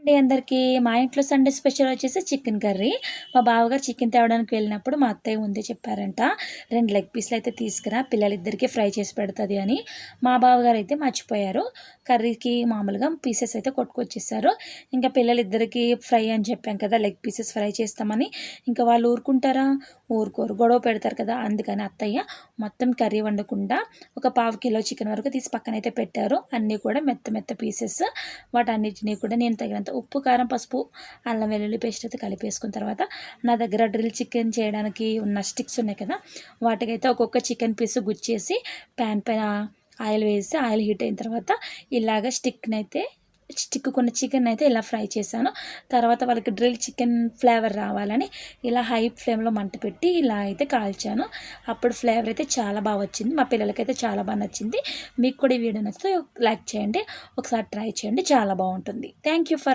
అండి అందరికీ మా ఇంట్లో సండే స్పెషల్ వచ్చేసి చికెన్ కర్రీ. మా బావగారు చికెన్ తేవడానికి వెళ్ళినప్పుడు మా అత్తయ్య ముందే చెప్పారంట, 2 లెగ్ పీస్‌లు అయితే తీసుకురా పిల్లలిద్దరికీ ఫ్రై చేసి పెడతది అని. మా బావగారు అయితే మర్చిపోయారు. కర్రీకి మామూలుగా పీసెస్ అయితే కొట్టుకొచ్చేసారు. ఇంకా పిల్లలిద్దరికీ ఫ్రై అని చెప్పాం కదా! లెగ్ పీసెస్ ఫ్రై చేస్తామని. ఇంకా వాళ్ళు ఊరుకుంటారా? ఊరుకోరు. గొడవ పెడతారు కదా! అందుకని అత్తయ్య మొత్తం కర్రీ వండకుండా ఒక పావు కిలో చికెన్ వరకు తీసి పక్కనైతే పెట్టారు. అన్నీ కూడా మెత్త మెత్త పీసెస్. వాటన్నిటిని కూడా నేను తగినంత ఉప్పు, కారం, పసుపు, అల్లం వెల్లుల్లి పేస్ట్ అయితే కలిపేసుకున్న తర్వాత నా దగ్గర డ్రిల్ చికెన్ చేయడానికి ఉన్న స్టిక్స్ ఉన్నాయి కదా! వాటికైతే ఒక్కొక్క చికెన్ పీస్ గుచ్చేసి ప్యాన్ పైన ఆయిల్ వేసి ఆయిల్ హీట్ అయిన తర్వాత ఇలాగ స్టిక్కుకున్న చికెన్ అయితే ఇలా ఫ్రై చేశాను. తర్వాత వాళ్ళకి డ్రిల్ చికెన్ ఫ్లేవర్ రావాలని ఇలా హై ఫ్లేమ్‌లో మంట పెట్టి ఇలా అయితే కాల్చాను. అప్పుడు ఫ్లేవర్ అయితే చాలా బాగా వచ్చింది. మా పిల్లలకైతే చాలా బాగా నచ్చింది. మీకు కూడా ఈ వీడియో నచ్చితే లైక్ చేయండి. ఒకసారి ట్రై చేయండి. చాలా బాగుంటుంది. Thank you for